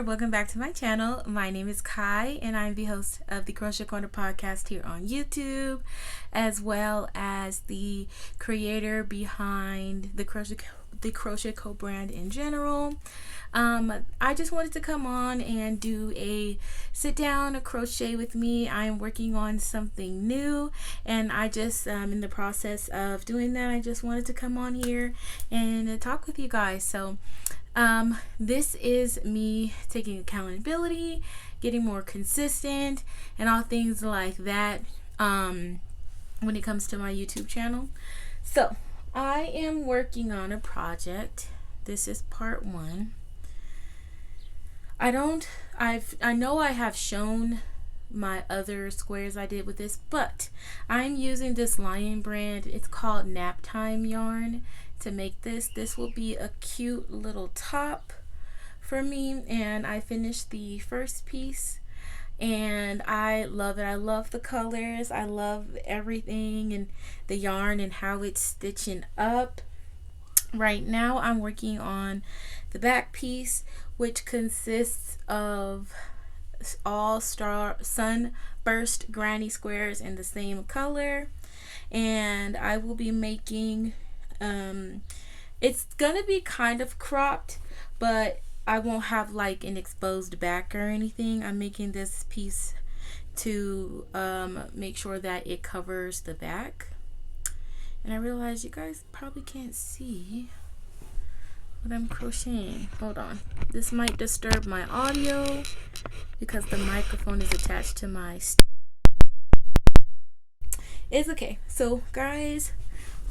Welcome back to my channel. My name is Kai and I'm the host of the Crochet Corner podcast here on YouTube, as well as the creator behind the Crochet Co brand in general. I just wanted to come on and do a sit down crochet with me. I'm working on something new and I just in the process of doing that, I just wanted to come on here and talk with you guys. So this is me taking accountability, getting more consistent, and all things like that when it comes to my YouTube channel. So I am working on a project. This is part 1. I know I have shown my other squares I did with this, but I'm using this Lion brand. It's called Nap Time yarn to make this. This will be a cute little top for me, and I finished the first piece and I love it. I love the colors, I love everything and the yarn and how it's stitching up. Right now I'm working on the back piece, which consists of all sunburst granny squares in the same color, and I will be making it's gonna be kind of cropped, but I won't have like an exposed back or anything. I'm making this piece to make sure that it covers the back. And I realize you guys probably can't see what I'm crocheting. Hold on, this might disturb my audio because the microphone is attached to my it's okay. So guys,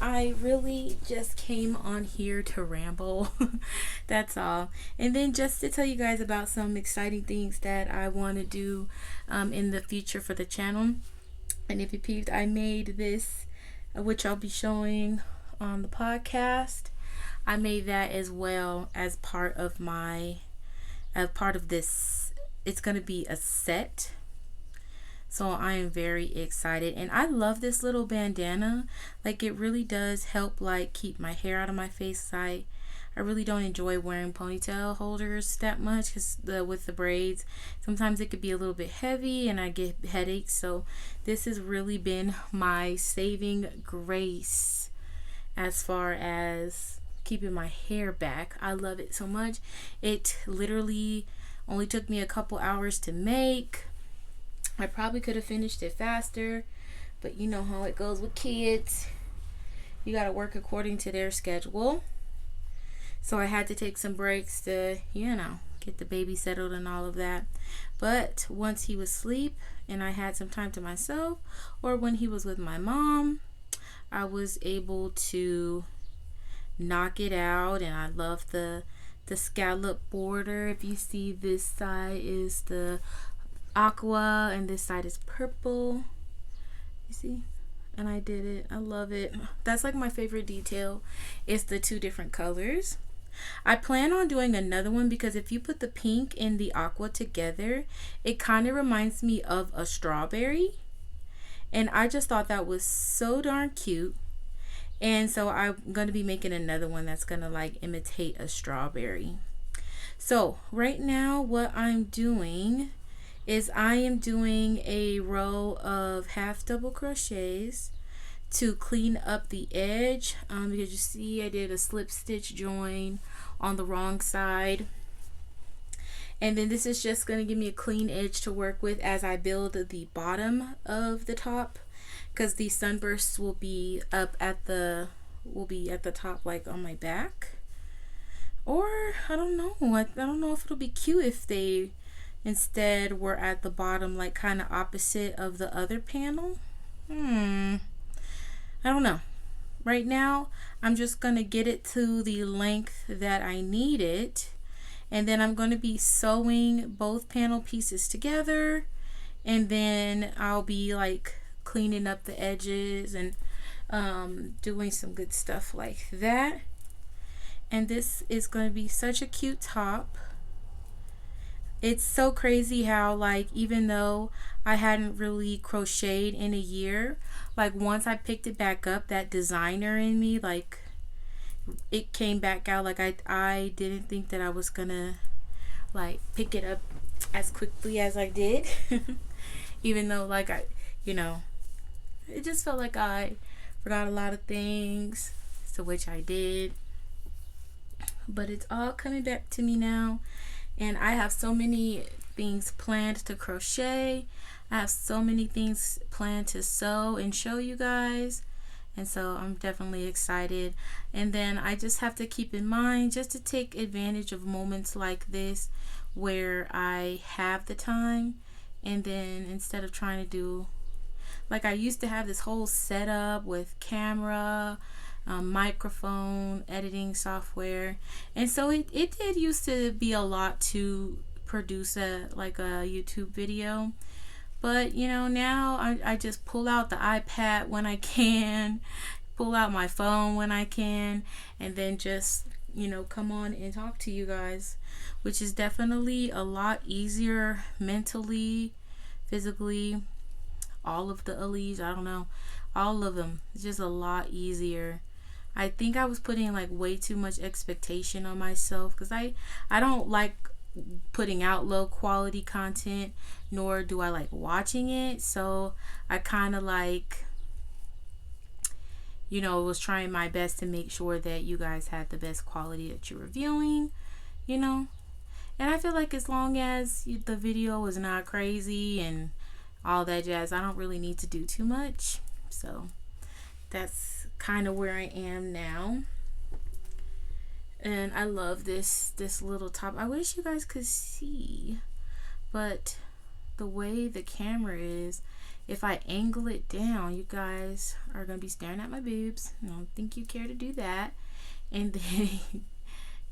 I really just came on here to ramble. That's all. And then just to tell you guys about some exciting things that I want to do in the future for the channel. And if you peeped, I made this, which I'll be showing on the podcast. I made that as well as part of this. It's going to be a set. So I am very excited, and I love this little bandana. Like, it really does help like keep my hair out of my face. I really don't enjoy wearing ponytail holders that much because with the braids sometimes it could be a little bit heavy and I get headaches. So this has really been my saving grace as far as keeping my hair back. I love it so much. It literally only took me a couple hours to make. I probably could have finished it faster, but you know how it goes with kids. You got to work according to their schedule. So I had to take some breaks to, get the baby settled and all of that. But once he was asleep and I had some time to myself, or when he was with my mom, I was able to knock it out. And I love the scallop border. If you see, this side is the aqua and this side is purple. You see? And I did it. I love it. That's like my favorite detail. It's the two different colors. I plan on doing another one because if you put the pink and the aqua together, it kind of reminds me of a strawberry. And I just thought that was so darn cute. And so I'm going to be making another one that's going to like imitate a strawberry. So right now what I'm doing is I am doing a row of half double crochets to clean up the edge, because you see I did a slip stitch join on the wrong side, and then this is just going to give me a clean edge to work with as I build the bottom of the top, because the sunbursts will be at the top, like on my back. Or I don't know if it'll be cute if they instead we're at the bottom, like kind of opposite of the other panel. I don't know. Right now I'm just gonna get it to the length that I need it, and then I'm going to be sewing both panel pieces together, and then I'll be like cleaning up the edges and doing some good stuff like that. And this is going to be such a cute top. It's so crazy how, like, even though I hadn't really crocheted in a year, like once I picked it back up, that designer in me, like, it came back out. Like, I didn't think that I was gonna like pick it up as quickly as I did. Even though, like, I, you know, it just felt like I forgot a lot of things, to which I did. But it's all coming back to me now, and I have so many things planned to crochet. I have so many things planned to sew and show you guys, and so I'm definitely excited. And then I just have to keep in mind just to take advantage of moments like this where I have the time, and then instead of trying to do, like, I used to have this whole setup with camera, microphone, editing software, and so it did used to be a lot to produce a YouTube video. But now I just pull out the iPad when I can, pull out my phone when I can, and then just come on and talk to you guys, which is definitely a lot easier mentally, physically, all of the alleys, I don't know, all of them. It's just a lot easier. I think I was putting like way too much expectation on myself, because I don't like putting out low quality content, nor do I like watching it. So I kind of like was trying my best to make sure that you guys had the best quality that you're reviewing, and I feel like as long as the video is not crazy and all that jazz, I don't really need to do too much. So that's kind of where I am now. And I love this little top. I wish you guys could see, but the way the camera is, if I angle it down, you guys are gonna be staring at my boobs. I don't think you care to do that, and then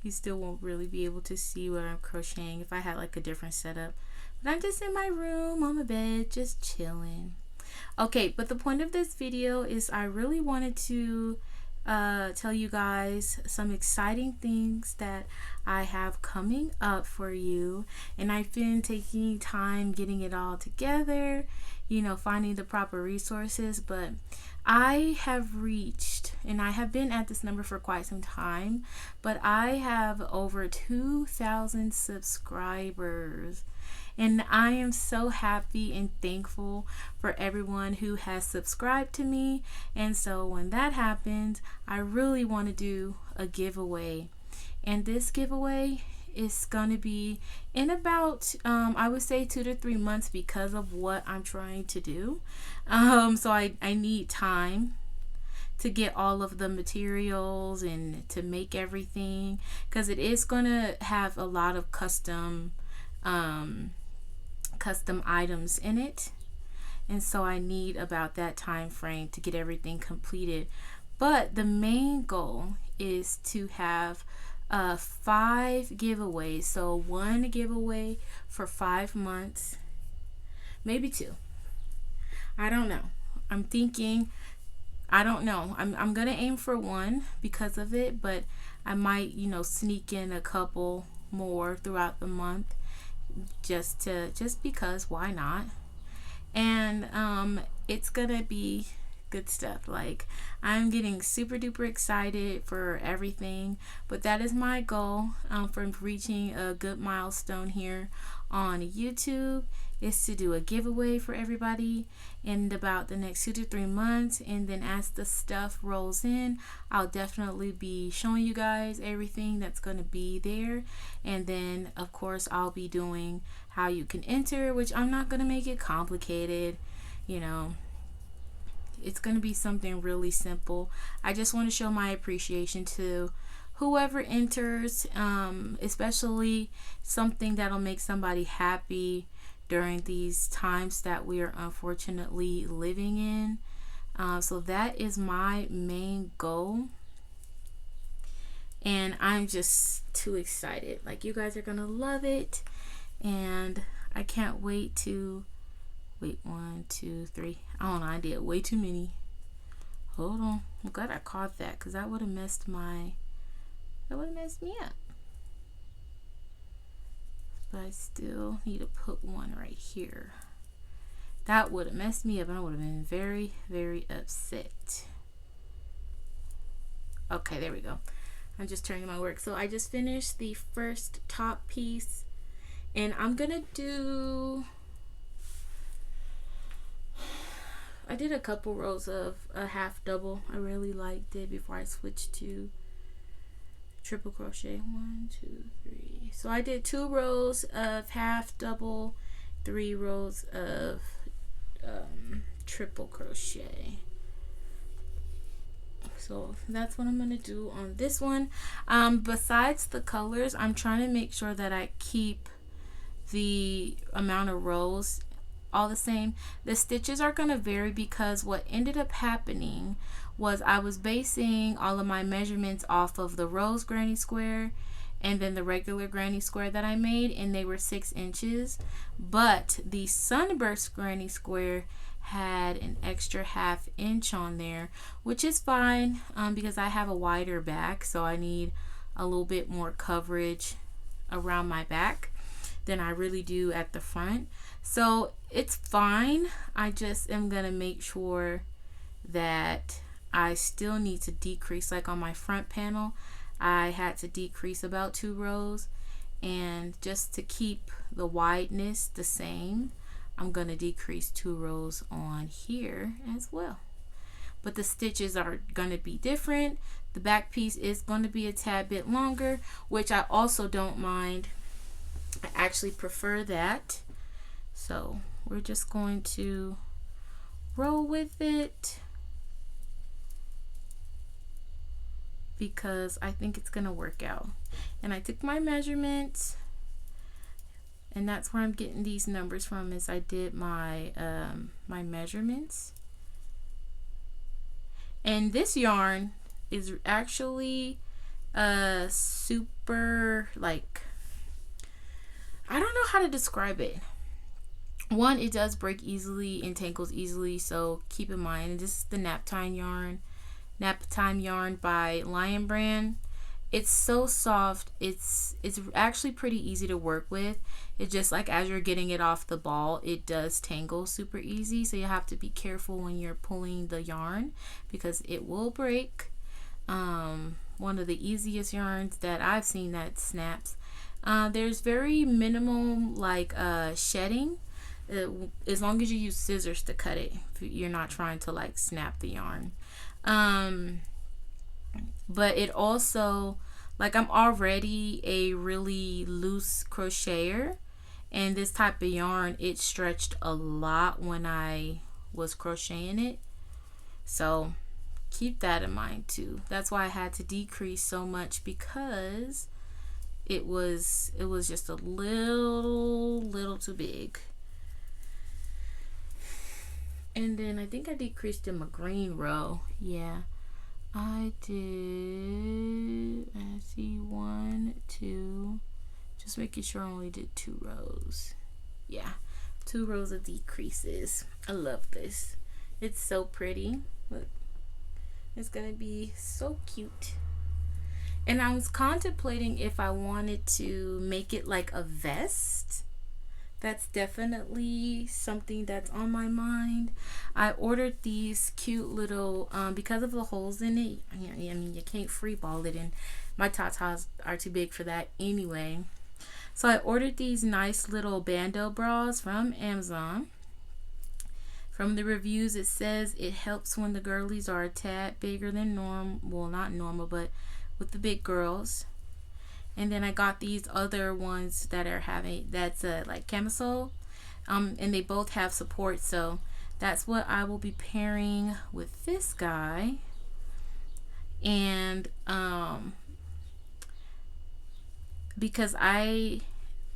you still won't really be able to see what I'm crocheting if I had like a different setup. But I'm just in my room on my bed, just chilling. Okay, but the point of this video is I really wanted to tell you guys some exciting things that I have coming up for you, and I've been taking time getting it all together, finding the proper resources. But I have reached, and I have been at this number for quite some time, but I have over 2,000 subscribers. And I am so happy and thankful for everyone who has subscribed to me. And so when that happens, I really want to do a giveaway. And this giveaway is going to be in about, I would say 2 to 3 months, because of what I'm trying to do. So I need time to get all of the materials and to make everything, because it is going to have a lot of custom items in it, and so I need about that time frame to get everything completed. But the main goal is to have 5 giveaways, so 1 giveaway for 5 months, maybe 2. I don't know. I'm thinking, I don't know. I'm gonna aim for 1 because of it, but I might sneak in a couple more throughout the month, just because, why not? And it's gonna be good stuff. Like, I'm getting super duper excited for everything, but that is my goal from reaching a good milestone here on YouTube, is to do a giveaway for everybody in about the next 2 to 3 months. And then as the stuff rolls in, I'll definitely be showing you guys everything that's going to be there. And then of course I'll be doing how you can enter, which I'm not going to make it complicated. It's going to be something really simple. I just want to show my appreciation to whoever enters, especially something that'll make somebody happy during these times that we are unfortunately living in. So that is my main goal, and I'm just too excited. Like, you guys are gonna love it, and I can't wait to wait. 1, 2, 3. I don't know, I did way too many. Hold on, I'm glad I caught that, because that would have messed me up. but I still need to put one right here. That would have messed me up and I would have been very, very upset. Okay, there we go. I'm just turning my work. So I just finished the first top piece, and I'm gonna do, I did a couple rows of a half double. I really liked it before I switched to triple crochet. 1, 2, 3. So I did 2 rows of half double, 3 rows of triple crochet. So that's what I'm gonna do on this one. Besides the colors, I'm trying to make sure that I keep the amount of rows all the same. The stitches are gonna vary because what ended up happening was I was basing all of my measurements off of the rose granny square and then the regular granny square that I made, and they were 6 inches, but the sunburst granny square had an extra ½ inch on there, which is fine because I have a wider back, so I need a little bit more coverage around my back than I really do at the front. So it's fine. I just am gonna make sure that I still need to decrease, like on my front panel I had to decrease about 2 rows, and just to keep the wideness the same, I'm going to decrease 2 rows on here as well. But the stitches are going to be different. The back piece is going to be a tad bit longer, which I also don't mind. I actually prefer that. So we're just going to roll with it because I think it's going to work out. And I took my measurements, and that's where I'm getting these numbers from, is I did my my measurements. And this yarn is actually super, like, I don't know how to describe it. One, it does break easily and tangles easily, so keep in mind. And this is the Nap Time yarn by Lion Brand. It's so soft. It's actually pretty easy to work with. It's just like as you're getting it off the ball, it does tangle super easy. So you have to be careful when you're pulling the yarn because it will break. One of the easiest yarns that I've seen that snaps. There's very minimal like shedding. As long as you use scissors to cut it, you're not trying to like snap the yarn. But it also, like, I'm already a really loose crocheter, and this type of yarn, it stretched a lot when I was crocheting it, so keep that in mind too. That's why I had to decrease so much, because it was just a little too big. And then I think I decreased in my green row. Yeah, I did. I see 1, 2. Just making sure I only did 2 rows. Yeah, 2 rows of decreases. I love this. It's so pretty. Look, it's gonna be so cute. And I was contemplating if I wanted to make it like a vest. That's definitely something that's on my mind. I ordered these cute little, because of the holes in it, I mean, you can't free ball it, and my tatas are too big for that anyway. So I ordered these nice little Bandeau Bras from Amazon. From the reviews, it says it helps when the girlies are a tad bigger than normal. Well, not normal, but with the big girls. And then I got these other ones that are having, that's like camisole, and they both have support, so that's what I will be pairing with this guy. And because I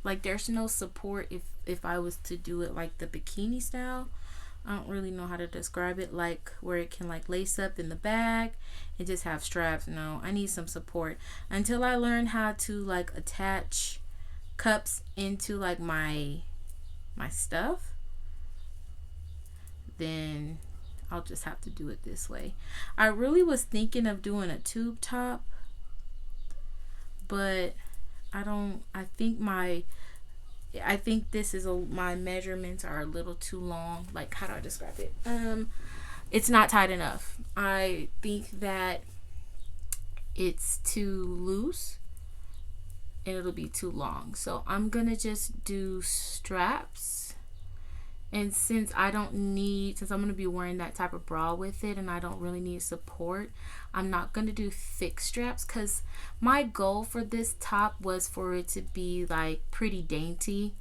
like, there's no support if I was to do it like the bikini style. I don't really know how to describe it, like where it can like lace up in the back and just have straps. No, I need some support until I learn how to like attach cups into like my stuff. Then I'll just have to do it this way. I really was thinking of doing a tube top, but I think my I think this is my measurements are a little too long. Like, how do I describe it? It's not tight enough. I think that it's too loose and it'll be too long. So I'm gonna just do straps. And since I'm gonna be wearing that type of bra with it and I don't really need support, I'm not gonna do thick straps, because my goal for this top was for it to be like pretty dainty.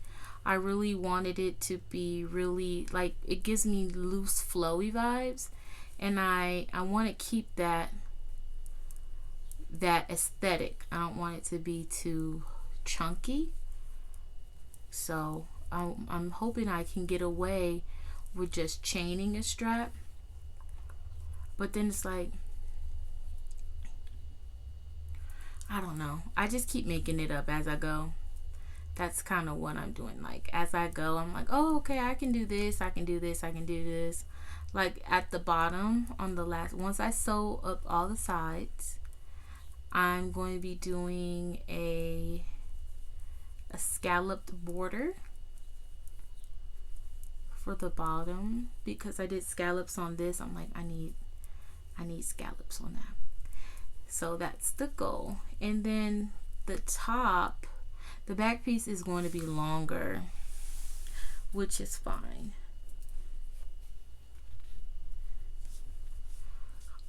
I really wanted it to be really like, it gives me loose flowy vibes, and I want to keep that aesthetic. I don't want it to be too chunky. So I'm hoping I can get away with just chaining a strap. But then it's like, I don't know. I just keep making it up as I go. That's kind of what I'm doing. Like, as I go, I'm like, oh, okay, I can do this, I can do this, I can do this. Like, at the bottom, on the last, once I sew up all the sides, I'm going to be doing a scalloped border for the bottom, because I did scallops on this. I'm like, I need scallops on that. So that's the goal. And then the top, the back piece is going to be longer, which is fine.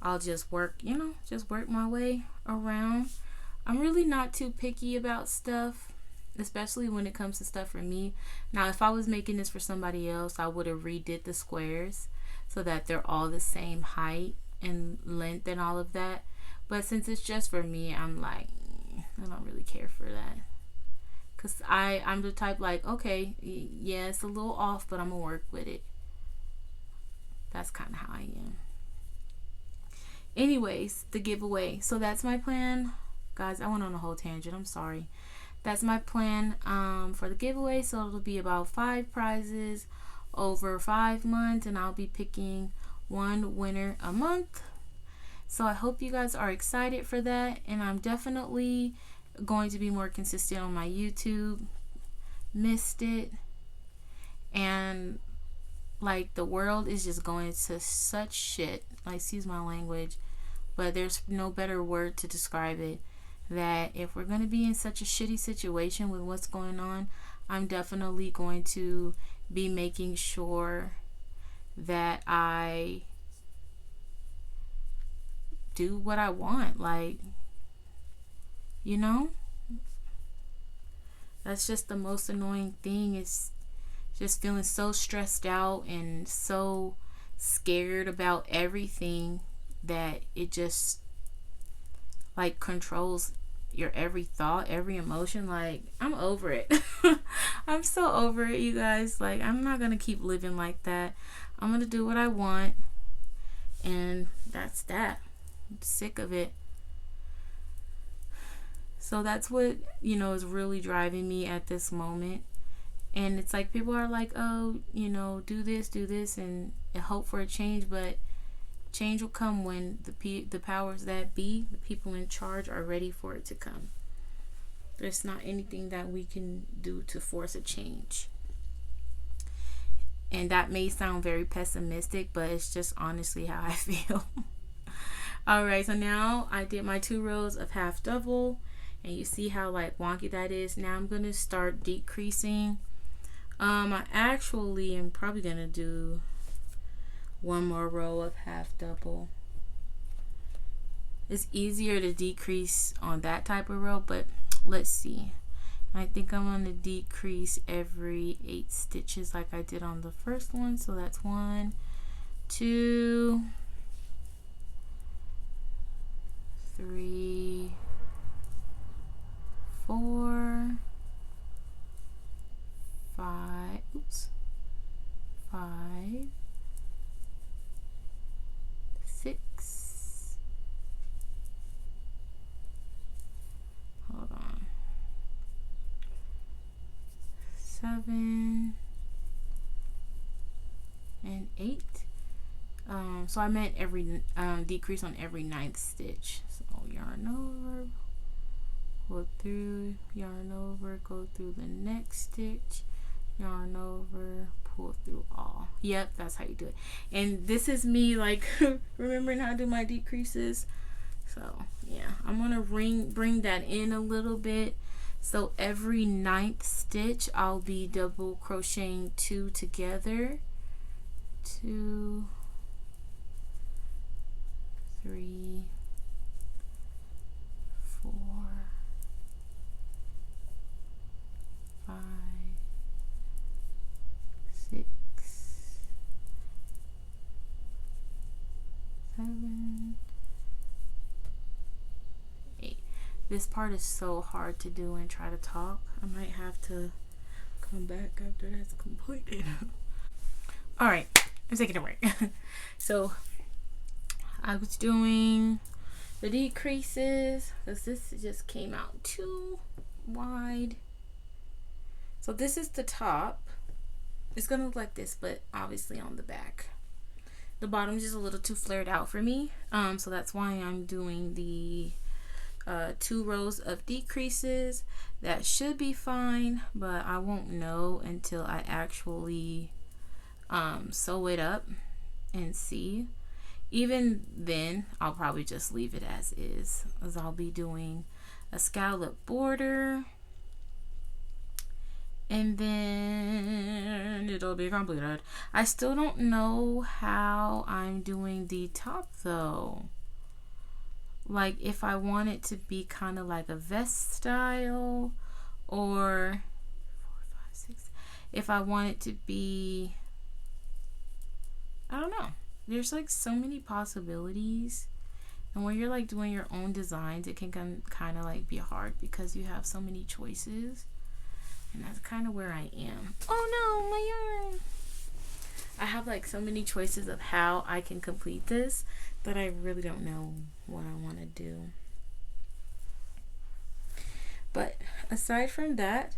I'll just work, just work my way around. I'm really not too picky about stuff, especially when it comes to stuff for me. Now, if I was making this for somebody else, I would have redid the squares so that they're all the same height and length and all of that. But since it's just for me, I'm like, I don't really care for that. Because I'm the type like, okay, yeah, it's a little off, but I'm going to work with it. That's kind of how I am. Anyways, the giveaway. So that's my plan. Guys, I went on a whole tangent. I'm sorry. That's my plan for the giveaway. So it'll be about 5 prizes over 5 months, and I'll be picking one winner a month. So I hope you guys are excited for that, and I'm definitely going to be more consistent on my YouTube. Missed it, and like, the world is just going to such shit. Like, excuse my language, but there's no better word to describe it. That if we're going to be in such a shitty situation with what's going on, I'm definitely going to be making sure that I do what I want. Like, that's just the most annoying thing, is just feeling so stressed out and so scared about everything that it just like controls your every thought, every emotion. Like, I'm over it. I'm so over it, you guys. Like, I'm not gonna keep living like that. I'm gonna do what I want, and that's that. I'm sick of it. So that's what is really driving me at this moment. And it's like, people are like, oh, do this and hope for a change. But change will come when the powers that be, the people in charge, are ready for it to come. There's not anything that we can do to force a change. And that may sound very pessimistic, but it's just honestly how I feel. Alright, so now I did my 2 rows of half double, and you see how like wonky that is. Now I'm going to start decreasing. I actually am probably going to do one more row of half double. It's easier to decrease on that type of row, but let's see. I think I'm going to decrease every 8 stitches like I did on the first one. So that's 1, 2, 3, 4, 5, 6, hold on, 7 and 8. So I meant every decrease on every 9th stitch. So yarn over, go through, yarn over, go through the next stitch, yarn over, pull through all. Yep, that's how you do it. And this is me like remembering how to do my decreases. So yeah, I'm gonna bring that in a little bit. So every 9th stitch I'll be double crocheting 2 together, 2, 3, 4, 5, 6, 7, 8. This part is so hard to do and try to talk. I might have to come back after that's completed. All right, I'm taking a break. So I was doing the decreases because this just came out too wide. So this is the top. It's gonna look like this, but obviously on the back. The bottom is just a little too flared out for me. So that's why I'm doing the 2 rows of decreases. That should be fine, but I won't know until I actually sew it up and see. Even then, I'll probably just leave it as is, as I'll be doing a scallop border, and then it'll be completed. I still don't know how I'm doing the top though. Like if I want it to be kind of like a vest style, or 4, 5, 6. If I want it to be, I don't know. There's like so many possibilities, and when you're like doing your own designs, it can kind of like be hard because you have so many choices, and that's kind of where I am. Oh no, my yarn! I have like so many choices of how I can complete this that I really don't know what I want to do. But aside from that,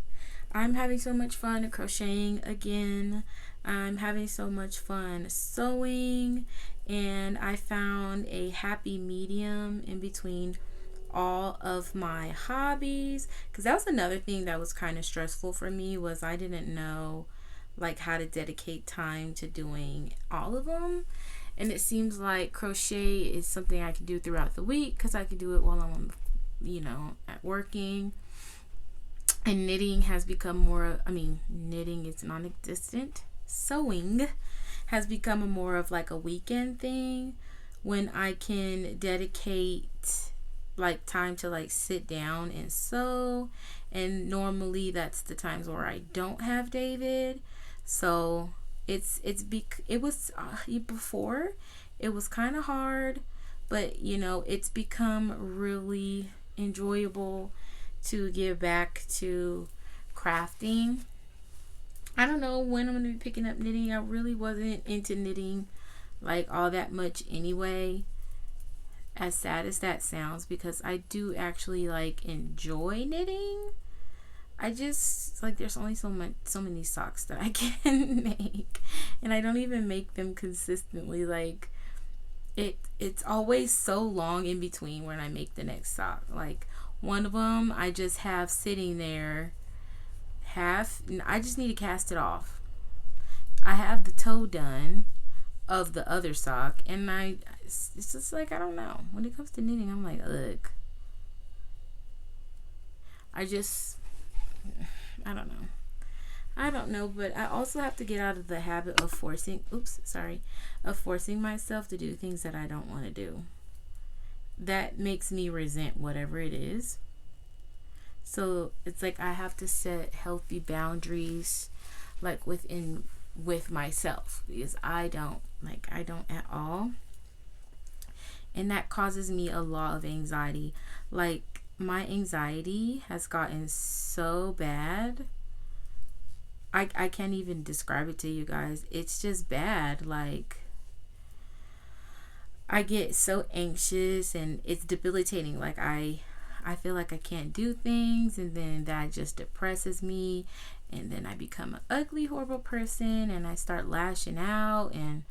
I'm having so much fun crocheting again. I'm having so much fun sewing, and I found a happy medium in between all of my hobbies, because that was another thing that was kind of stressful for me, was I didn't know like how to dedicate time to doing all of them. And it seems like crochet is something I can do throughout the week because I can do it while I'm, at working. And knitting has become more, knitting is non-existent. Sewing has become more of like a weekend thing when I can dedicate like time to like sit down and sew. And normally that's the times where I don't have David. So it was before it was kind of hard, but it's become really enjoyable to get back to crafting. I don't know when I'm going to be picking up knitting. I really wasn't into knitting like all that much anyway, as sad as that sounds, because I do actually like enjoy knitting. I just like, there's only so many socks that I can make, and I don't even make them consistently. Like it's always so long in between when I make the next sock. Like one of them I just have sitting there and I just need to cast it off. I have the toe done of the other sock, and it's just like, I don't know, when it comes to knitting, I'm like, look, I don't know, but I also have to get out of the habit of forcing myself to do things that I don't want to do. That makes me resent whatever it is. So it's like I have to set healthy boundaries, like with myself, because I don't at all. And that causes me a lot of anxiety. Like my anxiety has gotten so bad, I can't even describe it to you guys. It's just bad. Like I get so anxious and it's debilitating. Like I feel like I can't do things, and then that just depresses me, and then I become an ugly, horrible person, and I start lashing out, and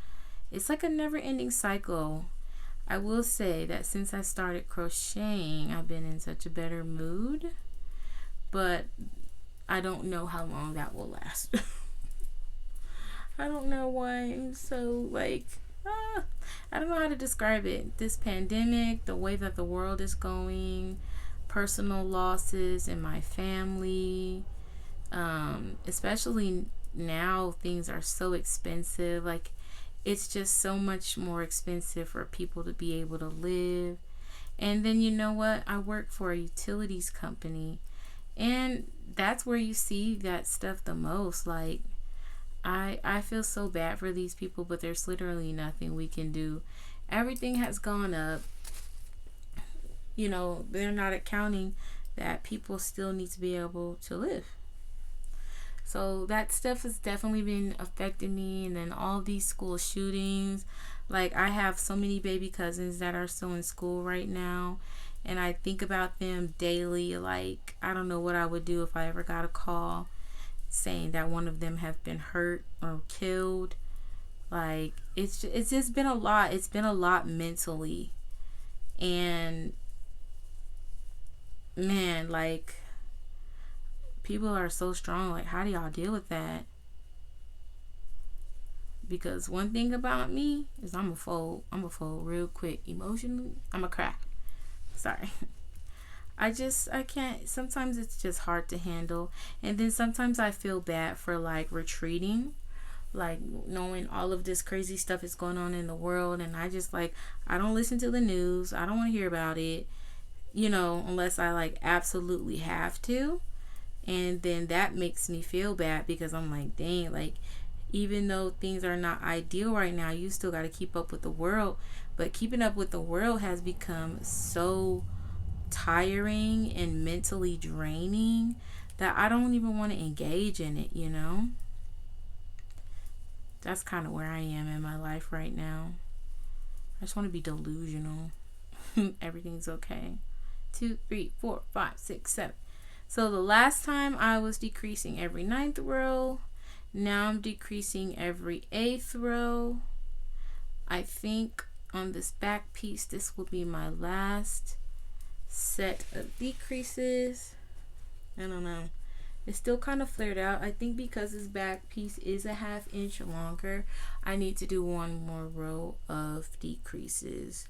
it's like a never-ending cycle. I will say that since I started crocheting, I've been in such a better mood, but I don't know how long that will last. I don't know why I'm so like, I don't know how to describe it. This pandemic, the way that the world is going, personal losses in my family, especially now things are so expensive. Like, it's just so much more expensive for people to be able to live. And then, you know what? I work for a utilities company, and that's where you see that stuff the most. Like, I feel so bad for these people, but there's literally nothing we can do. Everything has gone up. You know, they're not accounting that people still need to be able to live. So that stuff has definitely been affecting me. And then all these school shootings. Like, I have so many baby cousins that are still in school right now, and I think about them daily. Like, I don't know what I would do if I ever got a call saying that one of them have been hurt or killed. Like, it's just been a lot. It's been a lot mentally. And man, like, people are so strong. Like, how do y'all deal with that? Because one thing about me is I'm a fold real quick. Emotionally, I'm a cry. Sorry. I can't. Sometimes it's just hard to handle. And then sometimes I feel bad for like retreating, like knowing all of this crazy stuff is going on in the world. And I just like, I don't listen to the news. I don't want to hear about it, you know, unless I like absolutely have to. And then that makes me feel bad because I'm like, dang, like, even though things are not ideal right now, you still got to keep up with the world. But keeping up with the world has become so tiring and mentally draining that I don't even want to engage in it, you know? That's kind of where I am in my life right now. I just want to be delusional. Everything's okay. 2, 3, 4, 5, 6, 7. So the last time I was decreasing every 9th row. Now I'm decreasing every 8th row. I think on this back piece, this will be my last set of decreases. I don't know. It's still kind of flared out. I think because this back piece is a 1/2 inch longer, I need to do one more row of decreases.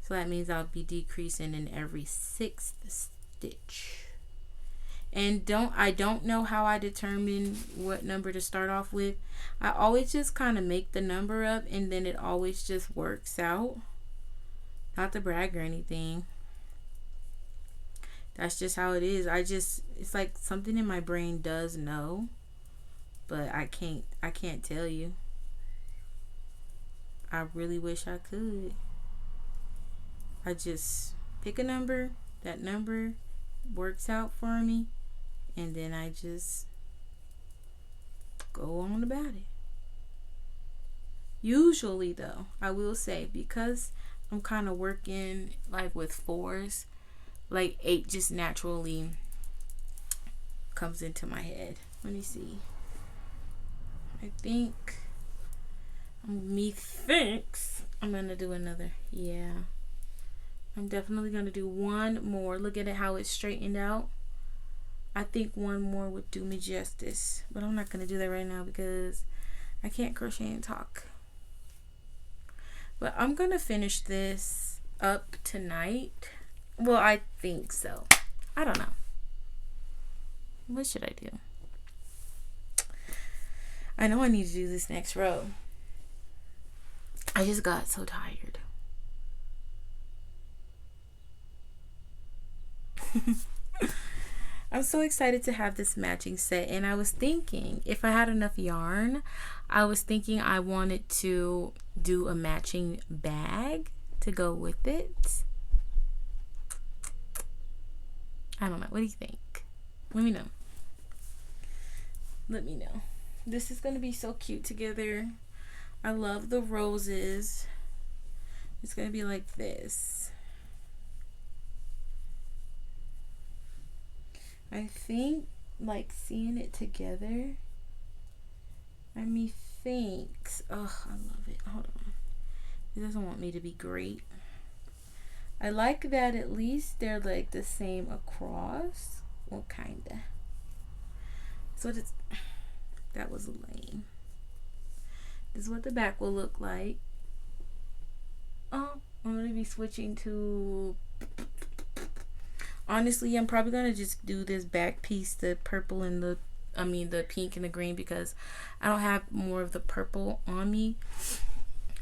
So that means I'll be decreasing in every 6th stitch. And I don't know how I determine what number to start off with. I always just kind of make the number up, and then it always just works out. Not to brag or anything. That's just how it is. It's like something in my brain does know, but I can't tell you. I really wish I could. I just pick a number, that number works out for me, and then I just go on about it. Usually though, I will say, because I'm kind of working like with 4s, like 8 just naturally comes into my head. Let me see. I think methinks I'm gonna do another. Yeah, I'm definitely gonna do one more. Look at it, how it's straightened out. I think one more would do me justice, but I'm not gonna do that right now because I can't crochet and talk. But I'm gonna finish this up tonight. Well, I think so. I don't know. What should I do? I know I need to do this next row. I just got so tired. I'm so excited to have this matching set, and I was thinking if I had enough yarn, I was thinking I wanted to do a matching bag to go with it. I don't know. What do you think? Let me know. Let me know. This is going to be so cute together. I love the roses. It's going to be like this. I think like seeing it together. Methinks. Oh, I love it. Hold on. It doesn't want me to be great. I like that at least they're like the same across. Well, kinda. So it's, that was lame. This is what the back will look like. Oh, I'm gonna be switching to, honestly, I'm probably gonna just do this back piece, the purple and the pink and the green, because I don't have more of the purple on me.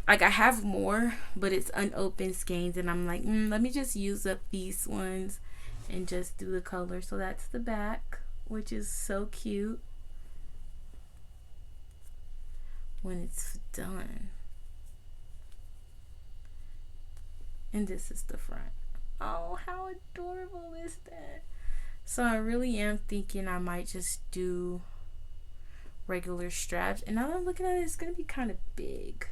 Like, I have more, but it's unopened skeins, and I'm like, let me just use up these ones and just do the color. So that's the back, which is so cute when it's done. And this is the front. Oh, how adorable is that? So I really am thinking I might just do regular straps. And now that I'm looking at it, it's going to be kind of big.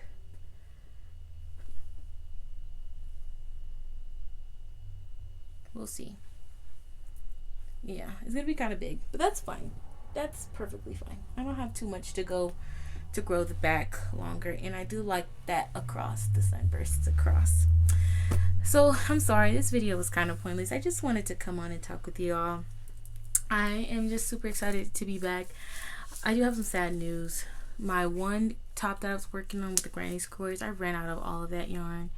We'll see. Yeah, it's going to be kind of big, but that's fine. That's perfectly fine. I don't have too much to go to grow the back longer, and I do like that across, the sunbursts across. So I'm sorry, this video was kind of pointless. I just wanted to come on and talk with you all. I am just super excited to be back. I do have some sad news. My one top that I was working on with the granny squares, I ran out of all of that yarn,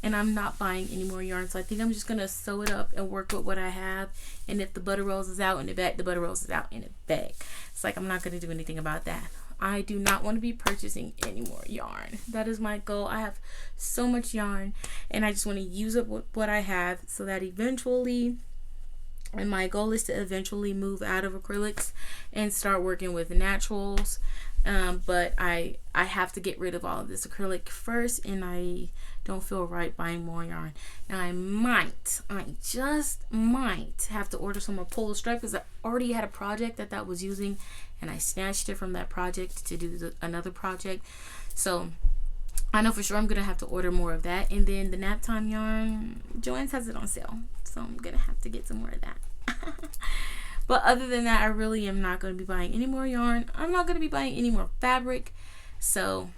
and I'm not buying any more yarn. So I think I'm just gonna sew it up and work with what I have. And if the butter rolls is out in the back, the butter rolls is out in the back. It's like, I'm not gonna do anything about that. I do not want to be purchasing any more yarn. That is my goal. I have so much yarn, and I just want to use up what I have, so that eventually, and my goal is to eventually move out of acrylics and start working with naturals. But I have to get rid of all of this acrylic first, and I don't feel right buying more yarn. Now I just might have to order some more polo stripe, because I already had a project that was using, and I snatched it from that project to do another project. So I know for sure I'm gonna have to order more of that. And then the nap time yarn, Joann's has it on sale, so I'm gonna have to get some more of that. But other than that, I really am not going to be buying any more yarn. I'm not going to be buying any more fabric. So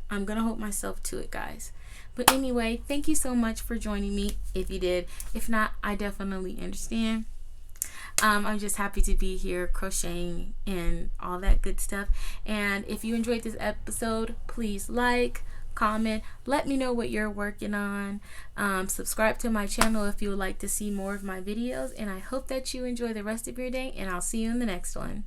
I'm going to hold myself to it, guys. But anyway, thank you so much for joining me, if you did. If not, I definitely understand. I'm just happy to be here crocheting and all that good stuff. And if you enjoyed this episode, please like, comment, let me know what you're working on. Subscribe to my channel if you would like to see more of my videos, and I hope that you enjoy the rest of your day, and I'll see you in the next one.